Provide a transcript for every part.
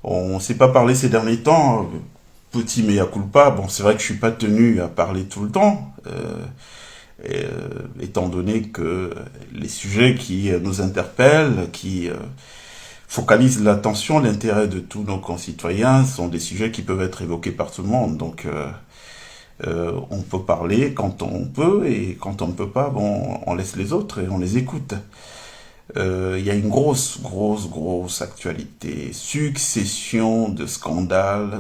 On ne s'est pas parlé ces derniers temps, petit mea culpa. Bon, c'est vrai que je suis pas tenu à parler tout le temps, étant donné que les sujets qui nous interpellent, qui focalisent l'attention, l'intérêt de tous nos concitoyens, sont des sujets qui peuvent être évoqués par tout le monde. Donc, on peut parler quand on peut, et quand on ne peut pas, bon, on laisse les autres et on les écoute. Il y a une grosse actualité, succession de scandales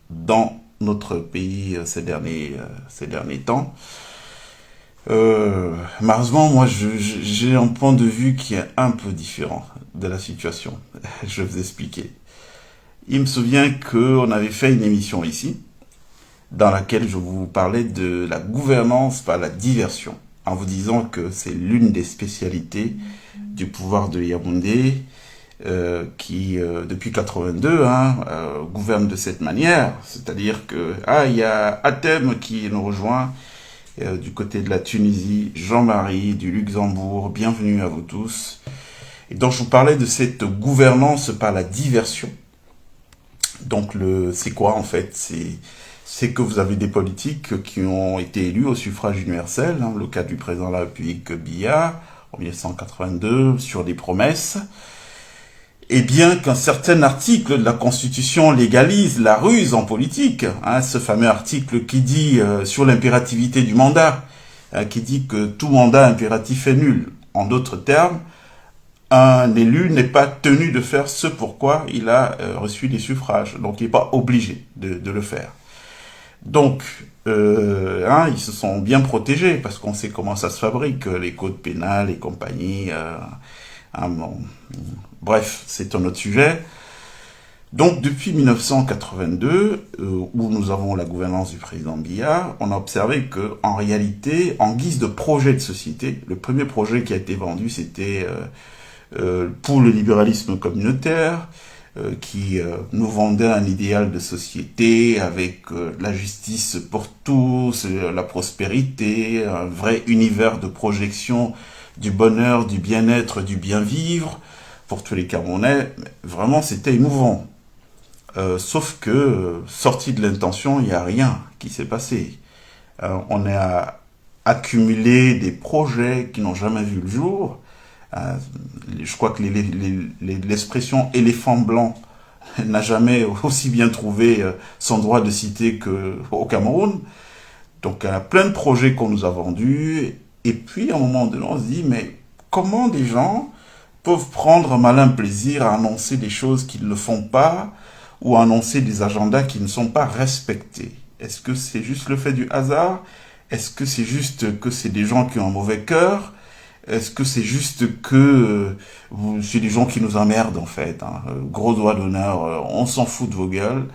dans notre pays ces derniers temps. Malheureusement, moi, j'ai un point de vue qui est un peu différent de la situation. Je vais vous expliquer. Il me souvient qu'on avait fait une émission ici, dans laquelle je vous parlais de la gouvernance par la diversion, en vous disant que c'est l'une des spécialités du pouvoir de Yaoundé, qui, depuis 82, gouverne de cette manière. C'est-à-dire que, il y a Athème qui nous rejoint, du côté de la Tunisie, Jean-Marie du Luxembourg, bienvenue à vous tous. Et donc je vous parlais de cette gouvernance par la diversion. Donc c'est quoi en fait? C'est que vous avez des politiques qui ont été élus au suffrage universel, le cas du président de la République Biya en 1982, sur des promesses, et bien qu'un certain article de la Constitution légalise la ruse en politique, ce fameux article qui dit sur l'impérativité du mandat, qui dit que tout mandat impératif est nul. En d'autres termes, un élu n'est pas tenu de faire ce pourquoi il a reçu des suffrages, donc il n'est pas obligé de le faire. Donc, ils se sont bien protégés, parce qu'on sait comment ça se fabrique, les codes pénals et compagnie. Bon. Bref, c'est un autre sujet. Donc, depuis 1982, où nous avons la gouvernance du président Biya, on a observé que, en réalité, en guise de projet de société, le premier projet qui a été vendu, c'était pour le libéralisme communautaire, qui nous vendait un idéal de société avec la justice pour tous, la prospérité, un vrai univers de projection du bonheur, du bien-être, du bien-vivre pour tous les Camerounais. Vraiment, c'était émouvant. Sauf que, sorti de l'intention, il n'y a rien qui s'est passé. On a accumulé des projets qui n'ont jamais vu le jour. Je crois que l'expression éléphant blanc n'a jamais aussi bien trouvé son droit de citer qu'au Cameroun. Donc, il y a plein de projets qu'on nous a vendus. Et puis, à un moment donné, on se dit, mais comment des gens peuvent prendre un malin plaisir à annoncer des choses qu'ils ne font pas, ou à annoncer des agendas qui ne sont pas respectés? Est-ce que c'est juste le fait du hasard? Est-ce que c'est juste que c'est des gens qui ont un mauvais cœur? Est-ce que c'est juste que c'est des gens qui nous emmerdent en fait, Gros doigt d'honneur, on s'en fout de vos gueules.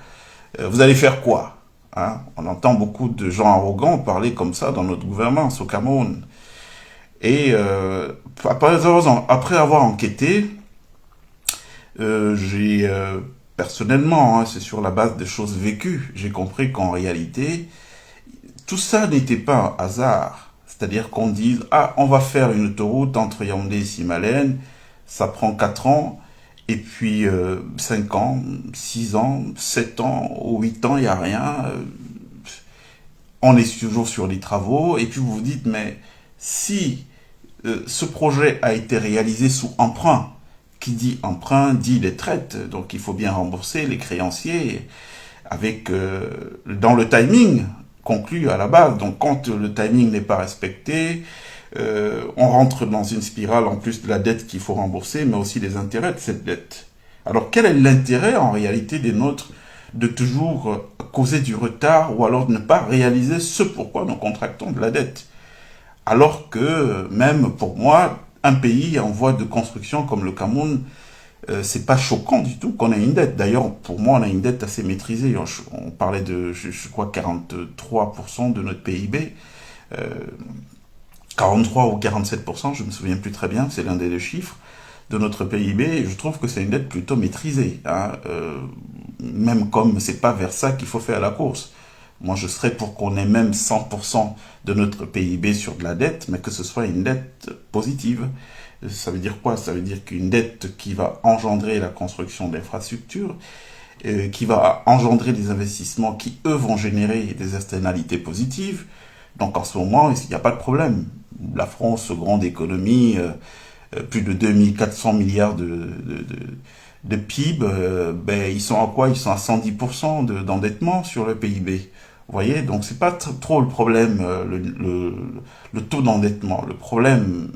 Vous allez faire quoi, On entend beaucoup de gens arrogants parler comme ça dans notre gouvernance au Cameroun. Et après avoir enquêté, j'ai personnellement, c'est sur la base des choses vécues, j'ai compris qu'en réalité, tout ça n'était pas un hasard. C'est-à-dire qu'on dise, on va faire une autoroute entre Yaoundé et Simalène, ça prend 4 ans, et puis 5 ans, 6 ans, 7 ans, ou 8 ans, il n'y a rien. On est toujours sur les travaux, et puis vous vous dites, mais si ce projet a été réalisé sous emprunt, qui dit emprunt dit les traites, donc il faut bien rembourser les créanciers avec dans le timing conclu à la base. Donc quand le timing n'est pas respecté, on rentre dans une spirale en plus de la dette qu'il faut rembourser, mais aussi des intérêts de cette dette. Alors quel est l'intérêt en réalité des nôtres de toujours causer du retard, ou alors de ne pas réaliser ce pourquoi nous contractons de la dette? Alors que même pour moi, un pays en voie de construction comme le Cameroun, c'est pas choquant du tout qu'on ait une dette. D'ailleurs, pour moi, on a une dette assez maîtrisée. On parlait de, je crois, 43% de notre PIB. 43 ou 47%, je me souviens plus très bien, c'est l'un des deux chiffres de notre PIB. Et je trouve que c'est une dette plutôt maîtrisée. Même comme c'est pas vers ça qu'il faut faire la course. Moi, je serais pour qu'on ait même 100% de notre PIB sur de la dette, mais que ce soit une dette positive. Ça veut dire quoi? Ça veut dire qu'une dette qui va engendrer la construction d'infrastructures, qui va engendrer des investissements qui, eux, vont générer des externalités positives. Donc en ce moment, il n'y a pas de problème. La France, grande économie, plus de 2400 milliards de PIB, ben, ils sont à quoi? Ils sont à 110% d'endettement sur le PIB. Vous voyez, donc c'est pas trop le problème, le taux d'endettement. Le problème,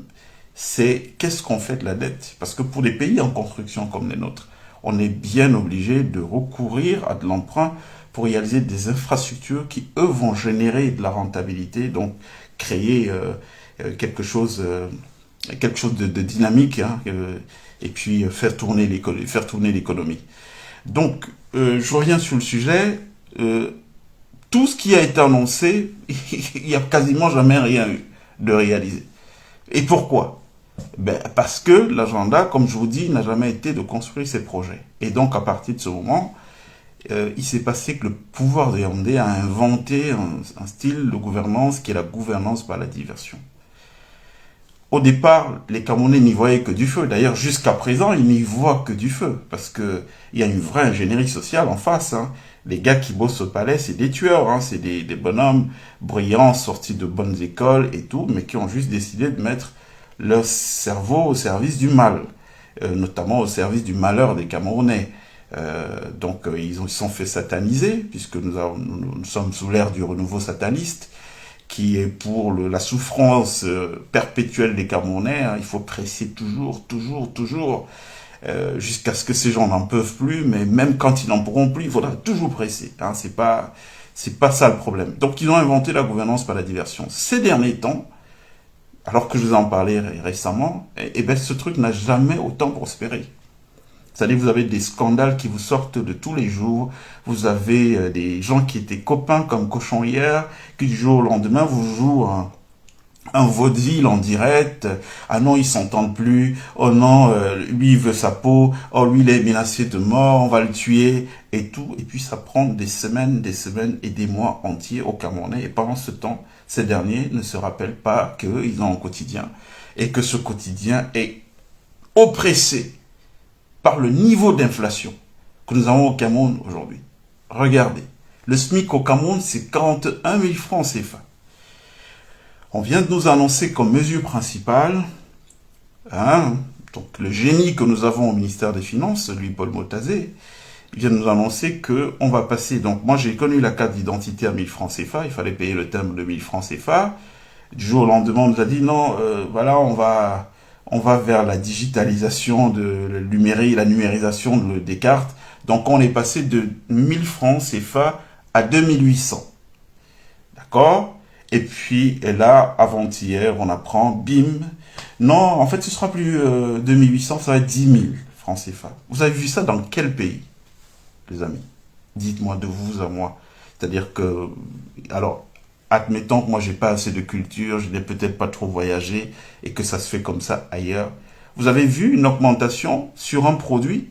c'est qu'est-ce qu'on fait de la dette? Parce que pour des pays en construction comme les nôtres, on est bien obligé de recourir à de l'emprunt pour réaliser des infrastructures qui, eux, vont générer de la rentabilité, donc créer quelque chose de dynamique, hein, et puis faire tourner l'économie. Donc, je reviens sur le sujet. Tout ce qui a été annoncé, il n'y a quasiment jamais rien eu de réalisé. Et pourquoi? Ben, parce que l'agenda, comme je vous dis, n'a jamais été de construire ces projets. Et donc, à partir de ce moment, il s'est passé que le pouvoir de Yaoundé a inventé un style de gouvernance qui est la gouvernance par la diversion. Au départ, les Camerounais n'y voyaient que du feu. D'ailleurs, jusqu'à présent, ils n'y voient que du feu. Parce qu'il y a une vraie ingénierie sociale en face. Hein. Les gars qui bossent au palais, c'est des tueurs. Hein. C'est des bonhommes brillants, sortis de bonnes écoles et tout, mais qui ont juste décidé de mettre leur cerveau au service du mal. Notamment au service du malheur des Camerounais. Ils se sont fait sataniser, puisque nous sommes sous l'ère du renouveau sataniste, qui est pour la souffrance perpétuelle des Camerounais. Hein. Il faut presser toujours, jusqu'à ce que ces gens n'en peuvent plus, mais même quand ils n'en pourront plus, il faudra toujours presser. Hein. C'est pas ça le problème. Donc ils ont inventé la gouvernance par la diversion. Ces derniers temps, alors que je vous en parlais récemment, ce truc n'a jamais autant prospéré. C'est-à-dire que vous avez des scandales qui vous sortent de tous les jours. Vous avez des gens qui étaient copains comme cochon hier, qui du jour au lendemain vous jouent un vaudeville en direct. Ah non, ils s'entendent plus. Oh non, lui il veut sa peau. Oh lui il est menacé de mort, on va le tuer et tout. Et puis ça prend des semaines et des mois entiers au Camerounais. Et pendant ce temps, ces derniers ne se rappellent pas qu'ils ont un quotidien et que ce quotidien est oppressé par le niveau d'inflation que nous avons au Cameroun aujourd'hui. Regardez, le SMIC au Cameroun, c'est 41 000 francs CFA. On vient de nous annoncer comme mesure principale, hein, donc le génie que nous avons au ministère des Finances, lui Paul Motazé, il vient de nous annoncer qu'on va passer, donc moi j'ai connu la carte d'identité à 1000 francs CFA, il fallait payer le timbre de 1000 francs CFA. Du jour au lendemain, on nous a dit non, voilà, on va vers la digitalisation la numérisation des cartes. Donc, on est passé de 1000 francs CFA à 2800. D'accord? Et puis, là, avant-hier, on apprend, bim. Non, en fait, ce sera plus 2800, ça va être 10 000 francs CFA. Vous avez vu ça dans quel pays, les amis? Dites-moi de vous à moi. C'est-à-dire que, alors, admettons que moi j'ai pas assez de culture, je n'ai peut-être pas trop voyagé et que ça se fait comme ça ailleurs. Vous avez vu une augmentation sur un produit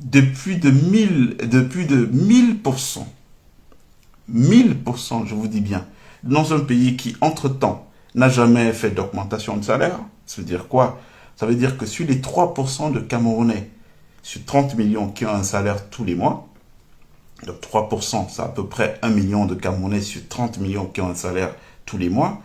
de plus de 1000%. 1000%, je vous dis bien. Dans un pays qui, entre-temps, n'a jamais fait d'augmentation de salaire. Ça veut dire quoi? Ça veut dire que sur les 3% de Camerounais, sur 30 millions qui ont un salaire tous les mois, donc 3%, c'est à peu près 1 million de Camerounais sur 30 millions qui ont un salaire tous les mois.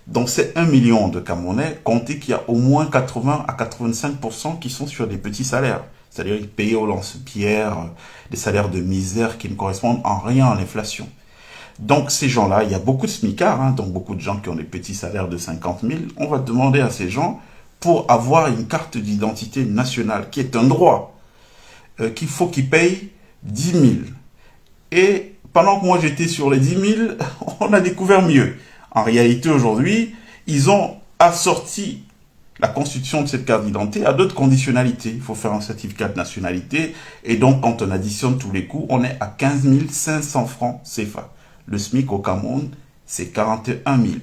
Donc c'est 1 million de Camerounais, comptez qu'il y a au moins 80 à 85% qui sont sur des petits salaires. C'est-à-dire qu'ils payent au lance-pierre des salaires de misère qui ne correspondent en rien à l'inflation. Donc ces gens-là, il y a beaucoup de smicards, hein, donc beaucoup de gens qui ont des petits salaires de 50 000. On va demander à ces gens, pour avoir une carte d'identité nationale, qui est un droit, qu'il faut qu'ils payent 10 000. Et pendant que moi j'étais sur les 10 000, on a découvert mieux. En réalité, aujourd'hui, ils ont assorti la constitution de cette carte d'identité à d'autres conditionnalités. Il faut faire un certificat de nationalité. Et donc, quand on additionne tous les coûts, on est à 15 500 francs CFA. Le SMIC au Cameroun, c'est 41 000.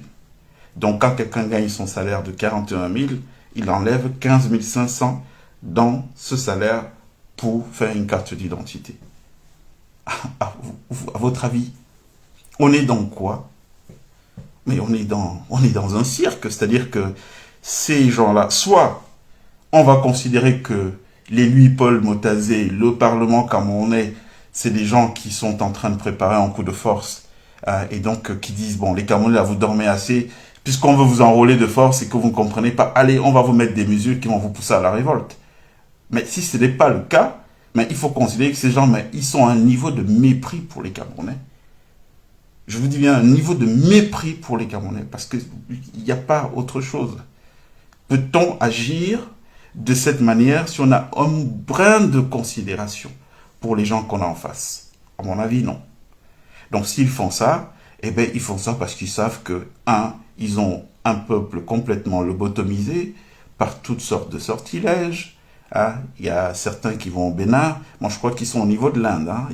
Donc, quand quelqu'un gagne son salaire de 41 000, il enlève 15 500 dans ce salaire pour faire une carte d'identité. À votre avis, on est dans quoi? Mais on est dans un cirque, c'est-à-dire que ces gens-là, soit on va considérer que les Louis-Paul Motazé, le Parlement camerounais, c'est des gens qui sont en train de préparer un coup de force, et donc qui disent, bon, les Camerounais, là, vous dormez assez, puisqu'on veut vous enrôler de force et que vous ne comprenez pas, allez, on va vous mettre des mesures qui vont vous pousser à la révolte. Mais si ce n'est pas le cas, mais il faut considérer que ces gens, mais ils sont à un niveau de mépris pour les Camerounais. Je vous dis bien, un niveau de mépris pour les Camerounais, parce qu'il n'y a pas autre chose. Peut-on agir de cette manière si on a un brin de considération pour les gens qu'on a en face? À mon avis, non. Donc s'ils font ça, eh bien ils font ça parce qu'ils savent que, ils ont un peuple complètement lobotomisé par toutes sortes de sortilèges. Hein. Il y a certains qui vont au Bénin. Moi, je crois qu'ils sont au niveau de l'Inde. Hein.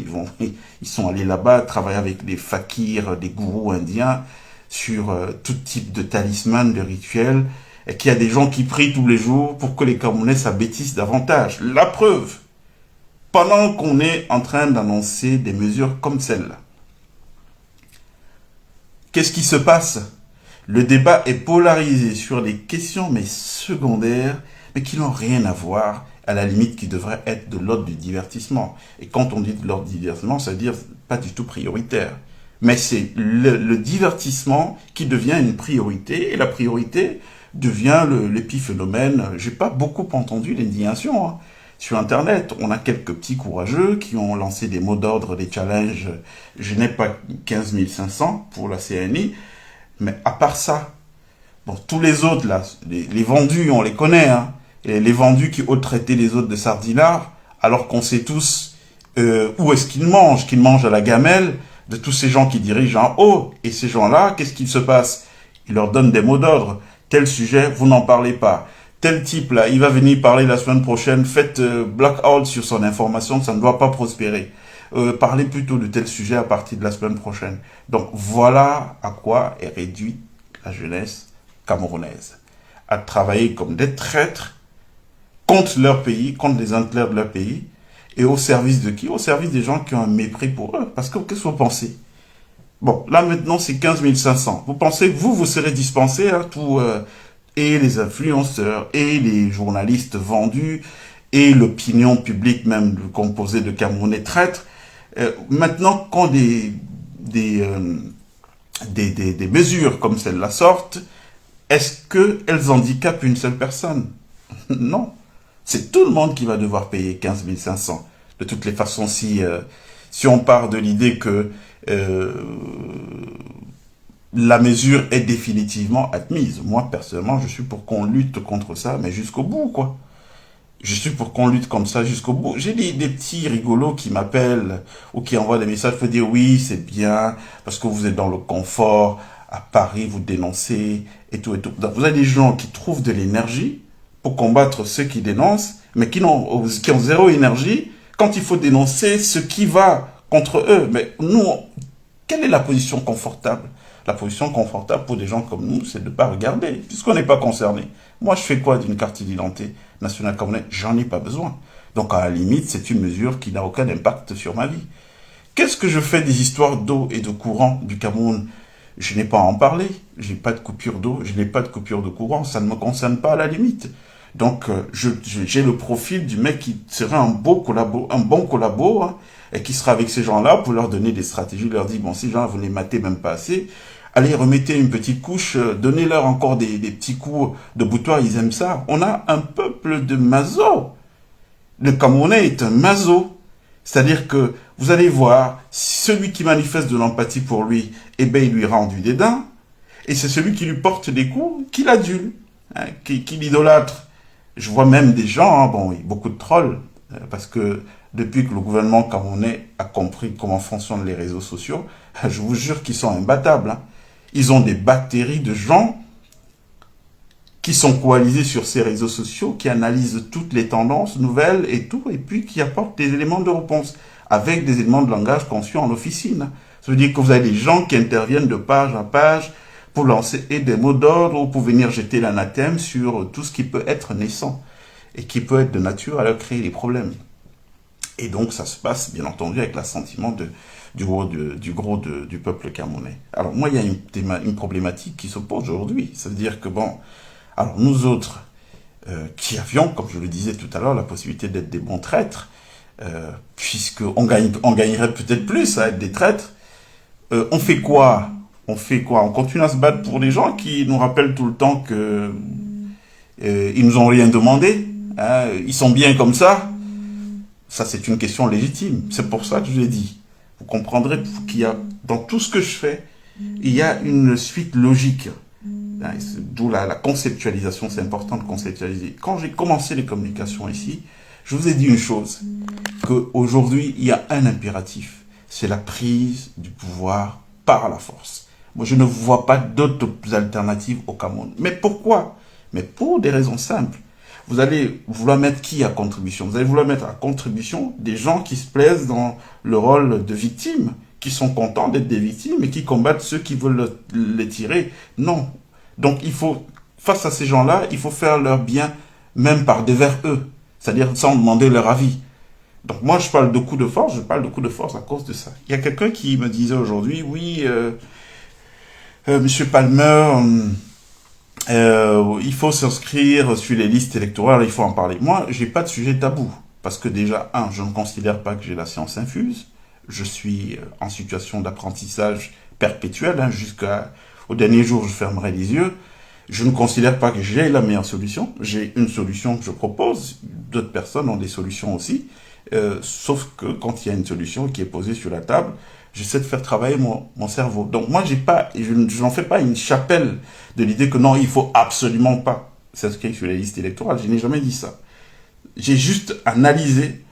Ils sont allés là-bas travailler avec des fakirs, des gourous indiens sur tout type de talisman, de rituels, et qu'il y a des gens qui prient tous les jours pour que les Camerounais s'abêtissent davantage. La preuve, pendant qu'on est en train d'annoncer des mesures comme celle-là, qu'est-ce qui se passe? Le débat est polarisé sur des questions, mais secondaires, mais qui n'ont rien à voir, à la limite qui devraient être de l'ordre du divertissement. Et quand on dit de l'ordre du divertissement, ça veut dire pas du tout prioritaire. Mais c'est le divertissement qui devient une priorité, et la priorité devient l'épiphénomène. J'ai pas beaucoup entendu l'indignation, hein. Sur Internet, on a quelques petits courageux qui ont lancé des mots d'ordre, des challenges. Je n'ai pas 15 500 pour la CNI, mais à part ça, bon, tous les autres, là, les vendus, on les connaît, hein. Et les vendus qui ont traité les autres de sardinards, alors qu'on sait tous où est-ce qu'ils mangent à la gamelle de tous ces gens qui dirigent en haut. Et ces gens-là, qu'est-ce qu'il se passe? Ils leur donnent des mots d'ordre. Tel sujet, vous n'en parlez pas. Tel type, là, il va venir parler la semaine prochaine, faites blackout sur son information, ça ne doit pas prospérer. Parlez plutôt de tel sujet à partir de la semaine prochaine. Donc voilà à quoi est réduite la jeunesse camerounaise. À travailler comme des traîtres contre leur pays, contre les intérêts de leur pays, et au service de qui? Au service des gens qui ont un mépris pour eux. Parce que qu'est-ce que vous pensez? Bon, là maintenant c'est 15 500. Vous pensez que vous serez dispensé à tout, et les influenceurs, et les journalistes vendus, et l'opinion publique même composée de Camerounais traîtres. Maintenant, quand des mesures comme celle-là sortent, est-ce qu'elles handicapent une seule personne? Non. C'est tout le monde qui va devoir payer 15 500. De toutes les façons, si on part de l'idée que la mesure est définitivement admise. Moi, personnellement, je suis pour qu'on lutte contre ça, mais jusqu'au bout, quoi. Je suis pour qu'on lutte comme ça jusqu'au bout. J'ai des petits rigolos qui m'appellent ou qui envoient des messages pour dire oui, c'est bien, parce que vous êtes dans le confort, à Paris, vous dénoncez, et tout, et tout. Donc, vous avez des gens qui trouvent de l'énergie pour combattre ceux qui dénoncent, mais qui ont zéro énergie quand il faut dénoncer ce qui va contre eux. Mais nous, quelle est la position confortable? La position confortable pour des gens comme nous, c'est de ne pas regarder, puisqu'on n'est pas concerné. Moi, je fais quoi d'une carte d'identité nationale camerounaise? J'en ai pas besoin. Donc, à la limite, c'est une mesure qui n'a aucun impact sur ma vie. Qu'est-ce que je fais des histoires d'eau et de courant du Cameroun? Je n'ai pas à en parler. Je n'ai pas de coupure d'eau, je n'ai pas de coupure de courant. Ça ne me concerne pas à la limite. Donc, j'ai le profil du mec qui serait un bon collabo, hein, et qui sera avec ces gens-là pour leur donner des stratégies, leur dire, bon, ces gens-là, vous les matez même pas assez, allez, remettez une petite couche, donnez-leur encore des petits coups de boutoir, ils aiment ça. On a un peuple de maso. Le Camerounais est un maso. C'est-à-dire que vous allez voir, celui qui manifeste de l'empathie pour lui, eh ben, il lui rend du dédain, et c'est celui qui lui porte des coups qui l'adule, hein, qui l'idolâtre. Je vois même des gens, hein, bon, beaucoup de trolls, parce que depuis que le gouvernement camerounais a compris comment fonctionnent les réseaux sociaux, je vous jure qu'ils sont imbattables. Hein. Ils ont des batteries de gens qui sont coalisés sur ces réseaux sociaux, qui analysent toutes les tendances nouvelles et tout, et puis qui apportent des éléments de réponse, avec des éléments de langage conçus en officine. Ça veut dire que vous avez des gens qui interviennent de page à page, pour lancer des mots d'ordre ou pour venir jeter l'anathème sur tout ce qui peut être naissant et qui peut être de nature à leur créer des problèmes. Et donc, ça se passe, bien entendu, avec l'assentiment du peuple camerounais. Alors, moi, il y a une problématique qui se pose aujourd'hui. Ça veut dire que, bon, alors nous autres, qui avions, comme je le disais tout à l'heure, la possibilité d'être des bons traîtres, puisqu'on gagnerait peut-être plus à être des traîtres, on fait quoi? On fait quoi? On continue à se battre pour des gens qui nous rappellent tout le temps que ils nous ont rien demandé, hein, ils sont bien comme ça. Ça, c'est une question légitime. C'est pour ça que je l'ai dit. Vous comprendrez qu'il y a, dans tout ce que je fais, il y a une suite logique. D'où la conceptualisation, c'est important de conceptualiser. Quand j'ai commencé les communications ici, je vous ai dit une chose, qu'aujourd'hui, il y a un impératif, c'est la prise du pouvoir par la force. Moi, je ne vois pas d'autres alternatives au Cameroun. Mais pourquoi? Mais pour des raisons simples. Vous allez vouloir mettre qui à contribution? Vous allez vouloir mettre à contribution des gens qui se plaisent dans le rôle de victimes, qui sont contents d'être des victimes et qui combattent ceux qui veulent les tirer. Non. Donc, face à ces gens-là, il faut faire leur bien, même par devers eux. C'est-à-dire sans demander leur avis. Donc, moi, je parle de coup de force, à cause de ça. Il y a quelqu'un qui me disait aujourd'hui, oui, Monsieur Palmer, il faut s'inscrire sur les listes électorales, il faut en parler. Moi, j'ai pas de sujet tabou. Parce que déjà, je ne considère pas que j'ai la science infuse. Je suis en situation d'apprentissage perpétuel, jusqu'au dernier jour, je fermerai les yeux. Je ne considère pas que j'ai la meilleure solution. J'ai une solution que je propose. D'autres personnes ont des solutions aussi. Sauf que quand il y a une solution qui est posée sur la table, j'essaie de faire travailler mon cerveau. Donc moi, je n'en fais pas une chapelle de l'idée que non, il faut absolument pas s'inscrire sur les listes électorales. Je n'ai jamais dit ça. J'ai juste analysé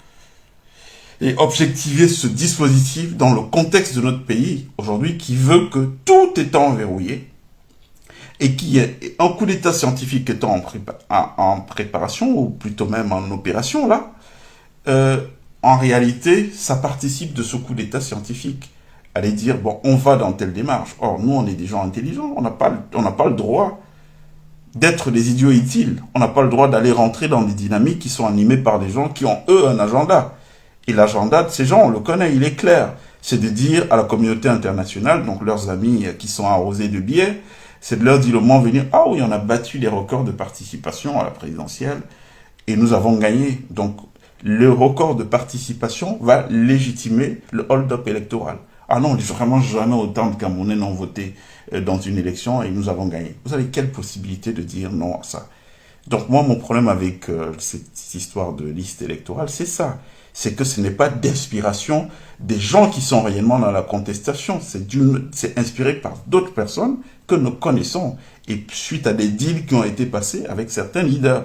et objectivé ce dispositif dans le contexte de notre pays aujourd'hui qui veut que tout étant verrouillé et qui est un coup d'état scientifique étant en préparation ou plutôt même en opération là, en réalité, ça participe de ce coup d'état scientifique. Aller dire, bon, on va dans telle démarche. Or, nous, on est des gens intelligents. On n'a pas le droit d'être des idiots utiles. On n'a pas le droit d'aller rentrer dans des dynamiques qui sont animées par des gens qui ont, eux, un agenda. Et l'agenda de ces gens, on le connaît, il est clair. C'est de dire à la communauté internationale, donc leurs amis qui sont arrosés de billets, c'est de leur dire le moment venu, ah oui, on a battu les records de participation à la présidentielle et nous avons gagné. Donc, le record de participation va légitimer le hold-up électoral. Ah non, vraiment jamais autant de Camerounais n'ont voté dans une élection et nous avons gagné. Vous avez quelle possibilité de dire non à ça? Donc moi, mon problème avec cette histoire de liste électorale, c'est ça. C'est que ce n'est pas d'inspiration des gens qui sont réellement dans la contestation. C'est inspiré par d'autres personnes que nous connaissons et suite à des deals qui ont été passés avec certains leaders.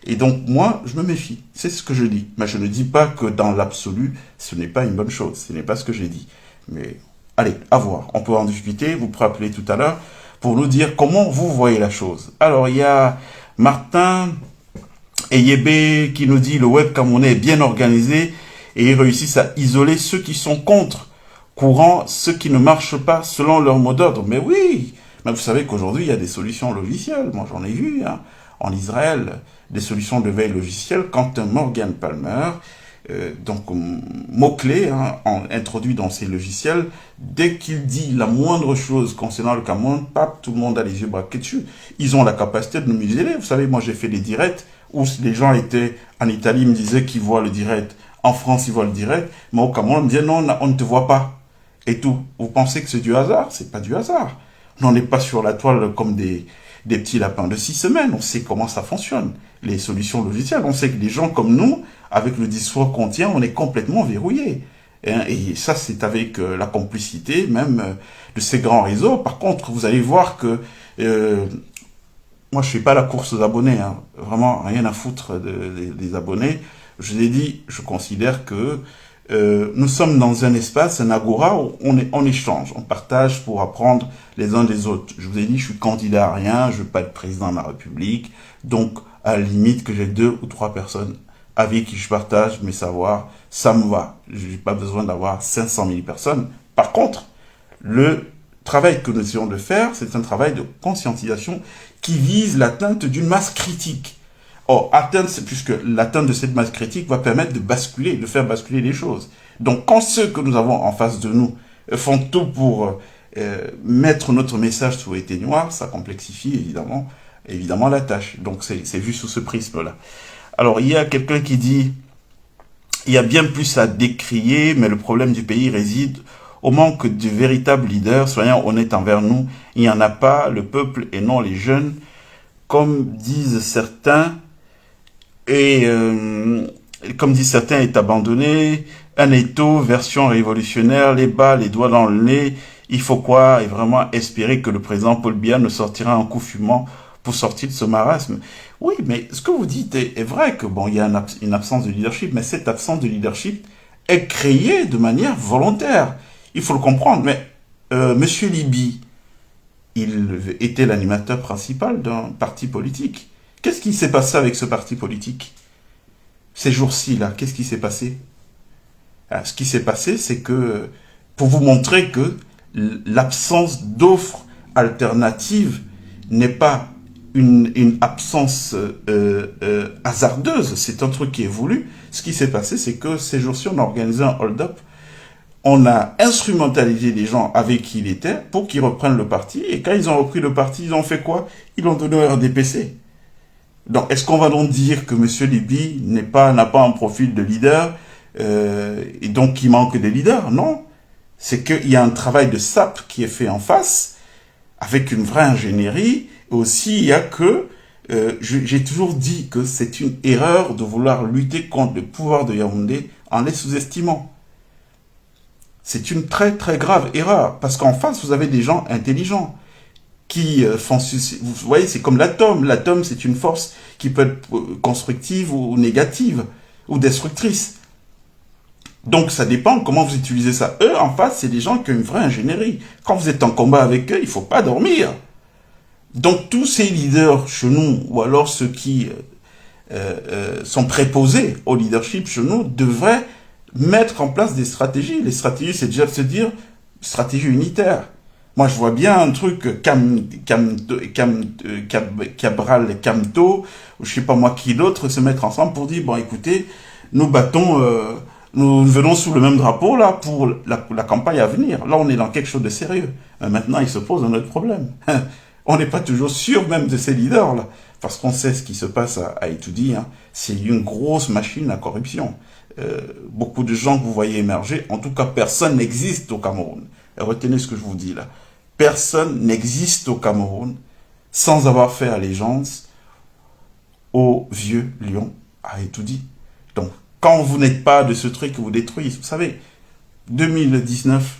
Et donc, moi, je me méfie. C'est ce que je dis. Mais je ne dis pas que dans l'absolu, ce n'est pas une bonne chose. Ce n'est pas ce que j'ai dit. Mais allez, à voir. On peut en discuter. Vous pourrez appeler tout à l'heure pour nous dire comment vous voyez la chose. Alors, il y a Martin Eyebe qui nous dit le web camerounais est bien organisé et ils réussissent à isoler ceux qui sont contre courant, ceux qui ne marchent pas selon leur mot d'ordre. Mais oui, mais vous savez qu'aujourd'hui, il y a des solutions logicielles. Moi, j'en ai vu en Israël, des solutions de veille logicielle. Quand Morgan Palmer, donc mot-clé, introduit dans ces logiciels, dès qu'il dit la moindre chose concernant le Cameroun, tout le monde a les yeux braqués dessus. Ils ont la capacité de nous museler. Vous savez, moi j'ai fait des directs où les gens étaient en Italie, ils me disaient qu'ils voient le direct. En France, ils voient le direct. Mais au Cameroun, ils me disaient non, on ne te voit pas. Et tout. Vous pensez que c'est du hasard? C'est pas du hasard. On n'est pas sur la toile comme des petits lapins de 6 semaines. On sait comment ça fonctionne. Les solutions logicielles. On sait que des gens comme nous, avec le discours qu'on tient, on est complètement verrouillés. Et ça, c'est avec la complicité même de ces grands réseaux. Par contre, vous allez voir que moi, je fais pas la course aux abonnés. Vraiment, rien à foutre des abonnés. Je l'ai dit, je considère que nous sommes dans un espace, un agora, où on échange, on partage pour apprendre les uns des autres. Je vous ai dit, je suis candidat à rien, je veux pas être président de la République. Donc, à la limite que j'ai 2 ou 3 personnes avec qui je partage mes savoirs, ça me va. Je n'ai pas besoin d'avoir 500 000 personnes. Par contre, le travail que nous essayons de faire, c'est un travail de conscientisation qui vise l'atteinte d'une masse critique. Or, puisque l'atteinte de cette masse critique va permettre de faire basculer les choses. Donc, quand ceux que nous avons en face de nous font tout pour mettre notre message sous éteignoir, ça complexifie évidemment la tâche. Donc, c'est vu sous ce prisme-là. Alors, il y a quelqu'un qui dit, il y a bien plus à décrier, mais le problème du pays réside au manque de véritables leaders. Soyons honnêtes envers nous, il n'y en a pas, le peuple et non les jeunes, comme disent certains, et comme disent certains, est abandonné, un étau, version révolutionnaire, les bas, les doigts dans le nez. Il faut quoi et vraiment espérer que le président Paul Biya ne sortira un coup fumant pour sortir de ce marasme. Oui, mais ce que vous dites est vrai que bon, il y a une absence de leadership, mais cette absence de leadership est créée de manière volontaire. Il faut le comprendre. Mais Monsieur Liby, il était l'animateur principal d'un parti politique. Qu'est-ce qui s'est passé avec ce parti politique? Ces jours-ci, là, qu'est-ce qui s'est passé? Ce qui s'est passé, c'est que, pour vous montrer que l'absence d'offres alternatives n'est pas une absence hasardeuse, c'est un truc qui est voulu. Ce qui s'est passé, c'est que ces jours-ci, on a organisé un hold-up, on a instrumentalisé les gens avec qui il était pour qu'ils reprennent le parti, et quand ils ont repris le parti, ils ont fait quoi? Ils l'ont donné au RDPC. Donc, est-ce qu'on va donc dire que M. Liby n'a pas un profil de leader et donc qu'il manque de leader? Non. C'est qu'il y a un travail de sape qui est fait en face, avec une vraie ingénierie. Aussi, il y a que, j'ai toujours dit que c'est une erreur de vouloir lutter contre le pouvoir de Yaoundé en les sous-estimant. C'est une très très grave erreur, parce qu'en face, vous avez des gens intelligents qui font... Vous voyez, c'est comme l'atome. L'atome, c'est une force qui peut être constructive ou négative, ou destructrice. Donc, ça dépend comment vous utilisez ça. Eux, en face, c'est des gens qui ont une vraie ingénierie. Quand vous êtes en combat avec eux, il ne faut pas dormir. Donc, tous ces leaders chez nous, ou alors ceux qui sont préposés au leadership chez nous, devraient mettre en place des stratégies. Les stratégies, c'est déjà de se dire, stratégie unitaire. Moi, je vois bien un truc Cabral, Camto, ou je sais pas moi qui d'autre, se mettre ensemble pour dire, bon, écoutez, nous battons, nous venons sous le même drapeau, là, pour la campagne à venir. Là, on est dans quelque chose de sérieux. Mais maintenant, il se pose un autre problème. On n'est pas toujours sûr même de ces leaders-là, parce qu'on sait ce qui se passe à Itoudi, hein. C'est une grosse machine à corruption. Beaucoup de gens que vous voyez émerger, en tout cas, personne n'existe au Cameroun. Et retenez ce que je vous dis là. Personne n'existe au Cameroun sans avoir fait allégeance au vieux lion à Itoudi. Donc, quand vous n'êtes pas de ce truc, vous détruisez. Vous savez, 2019,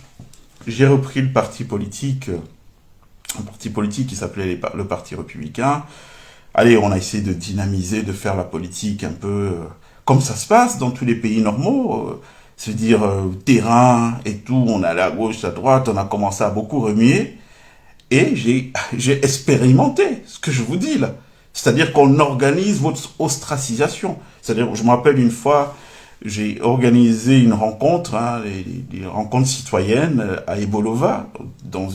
j'ai repris le parti politique, un parti politique qui s'appelait le Parti républicain. Allez, on a essayé de dynamiser, de faire la politique un peu comme ça se passe dans tous les pays normaux. C'est-à-dire terrain et tout, on allait à gauche, à droite, on a commencé à beaucoup remuer. Et j'ai expérimenté ce que je vous dis là. C'est-à-dire qu'on organise votre ostracisation. C'est-à-dire, je me rappelle une fois, j'ai organisé une rencontre, hein, les rencontres citoyennes à Ebolova, dans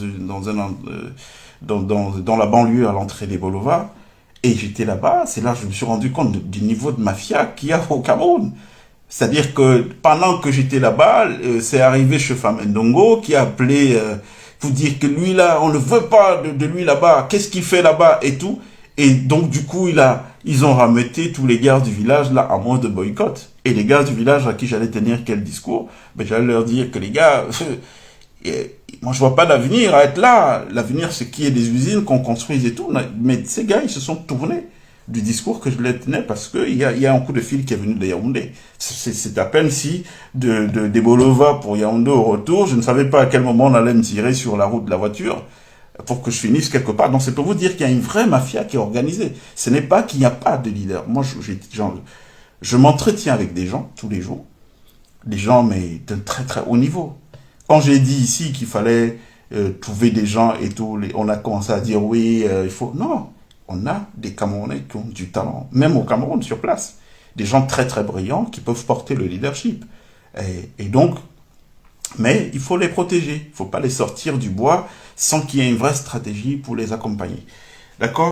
la banlieue à l'entrée d'Ebolova. Et j'étais là-bas, c'est là que je me suis rendu compte du niveau de mafia qu'il y a au Cameroun. C'est-à-dire que pendant que j'étais là-bas, c'est arrivé Chefam Ndongo qui a appelé pour dire que lui là, on ne veut pas de lui là-bas, qu'est-ce qu'il fait là-bas et tout. Et donc du coup, ils ont rameuté tous les gars du village là à mode de boycott. Et les gars du village à qui j'allais tenir quel discours, ben j'allais leur dire que les gars, moi je vois pas d'avenir à être là. L'avenir c'est qu'il y ait des usines qu'on construise et tout. Mais ces gars, ils se sont tournés du discours que je les tenais parce qu'il y a un coup de fil qui est venu de Yaoundé. C'est à peine si de Bolova pour Yaoundé au retour, je ne savais pas à quel moment on allait me tirer sur la route de la voiture pour que je finisse quelque part. Donc c'est pour vous dire qu'il y a une vraie mafia qui est organisée. Ce n'est pas qu'il n'y a pas de leader. Moi, je m'entretiens avec des gens tous les jours, des gens mais d'un très très haut niveau. Quand j'ai dit ici qu'il fallait trouver des gens et tout, on a commencé à dire oui, il faut... Non, on a des Camerounais qui ont du talent, même au Cameroun sur place. Des gens très très brillants qui peuvent porter le leadership. Et donc, mais il faut les protéger. Il ne faut pas les sortir du bois sans qu'il y ait une vraie stratégie pour les accompagner. D'accord ?